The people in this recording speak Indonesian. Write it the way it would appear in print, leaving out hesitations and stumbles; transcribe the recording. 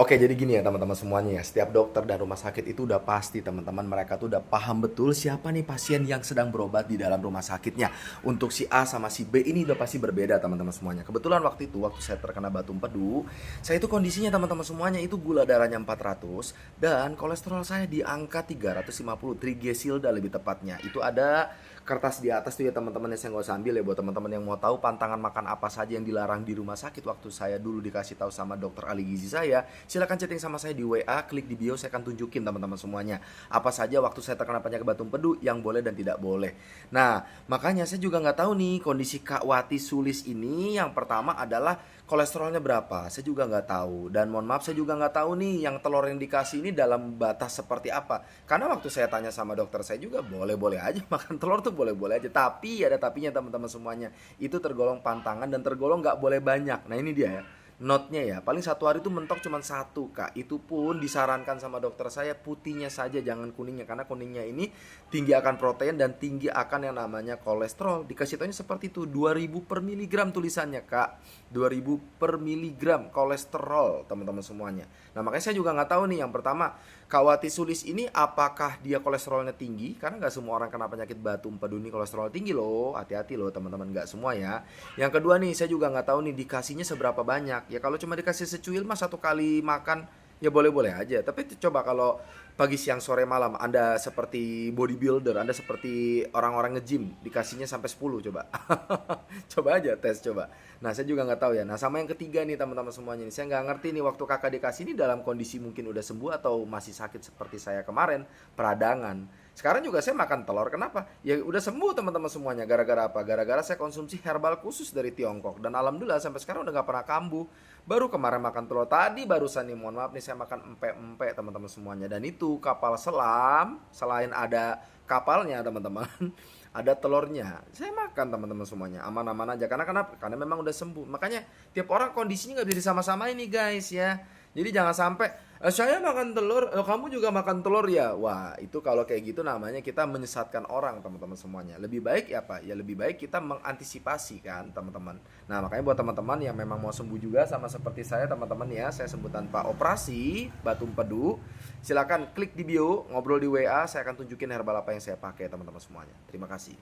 Oke, jadi gini ya teman-teman semuanya ya. Setiap dokter dan rumah sakit itu udah pasti teman-teman mereka tuh udah paham betul siapa nih pasien yang sedang berobat di dalam rumah sakitnya. Untuk si A sama si B ini udah pasti berbeda teman-teman semuanya. Kebetulan waktu saya terkena batu empedu, saya itu kondisinya teman-teman semuanya itu gula darahnya 400 dan kolesterol saya di angka 350 trigliserida lebih tepatnya. Itu ada kertas di atas tuh ya teman-teman, yang saya nggak usah ambil ya buat teman-teman yang mau tahu pantangan makan apa saja yang dilarang di rumah sakit waktu saya dulu dikasih tahu sama dokter ahli gizi saya. Silakan chatting sama saya di WA, klik di bio, saya akan tunjukin teman-teman semuanya apa saja waktu saya terkena penyakit batu empedu yang boleh dan tidak boleh. Nah, makanya saya juga nggak tahu nih kondisi Kak Wati Sulis ini. Yang pertama adalah kolesterolnya berapa, saya juga nggak tahu. Dan mohon maaf, saya juga nggak tahu nih yang telur yang dikasih ini dalam batas seperti apa. Karena waktu saya tanya sama dokter saya juga boleh-boleh aja makan telur tuh boleh-boleh aja. Tapi ada tapinya teman-teman semuanya. Itu tergolong pantangan dan tergolong nggak boleh banyak. Nah ini dia ya. Notnya ya, paling satu hari itu mentok cuma satu kak. Itu pun disarankan sama dokter saya putihnya saja, jangan kuningnya. Karena kuningnya ini tinggi akan protein dan tinggi akan yang namanya kolesterol. Dikasih tahunya seperti itu, 2000 per miligram tulisannya kak. 2000 per miligram kolesterol teman-teman semuanya. Nah makanya saya juga nggak tahu nih, yang pertama Kak Wati Sulis ini apakah dia kolesterolnya tinggi? Karena nggak semua orang kena penyakit batu empedu ini kolesterol tinggi loh. Hati-hati loh teman-teman, nggak semua ya. Yang kedua nih, saya juga nggak tahu nih dikasihnya seberapa banyak. Ya kalau cuma dikasih secuil mah satu kali makan ya boleh-boleh aja. Tapi coba kalau pagi siang sore malam Anda seperti bodybuilder, Anda seperti orang-orang nge-gym, dikasihnya sampai 10 coba. Coba aja tes coba. Nah saya juga nggak tahu ya. Nah sama yang ketiga nih teman-teman semuanya nih, saya nggak ngerti nih waktu kakak dikasih ini dalam kondisi mungkin udah sembuh atau masih sakit seperti saya kemarin, peradangan. Sekarang juga saya makan telur, kenapa? Ya udah sembuh teman-teman semuanya. Gara-gara apa? Gara-gara saya konsumsi herbal khusus dari Tiongkok. Dan alhamdulillah sampai sekarang udah nggak pernah kambuh. Baru kemarin makan telur tadi barusan nih, mohon maaf nih, saya makan empe-empe teman-teman semuanya. Dan itu kapal selam, selain ada kapalnya teman-teman, ada telurnya. Saya makan teman-teman semuanya, aman-aman aja. Karena kenapa? Karena memang udah sembuh. Makanya tiap orang kondisinya nggak bisa disama-sama ini guys ya. Jadi jangan sampai saya makan telur, kamu juga makan telur ya. Wah, itu kalau kayak gitu namanya kita menyesatkan orang teman-teman semuanya. Lebih baik ya apa? Ya lebih baik kita mengantisipasi kan teman-teman. Nah makanya buat teman-teman yang memang mau sembuh juga sama seperti saya teman-teman ya, saya sembuh tanpa operasi batu empedu. Silakan klik di bio, ngobrol di WA, saya akan tunjukin herbal apa yang saya pakai teman-teman semuanya. Terima kasih.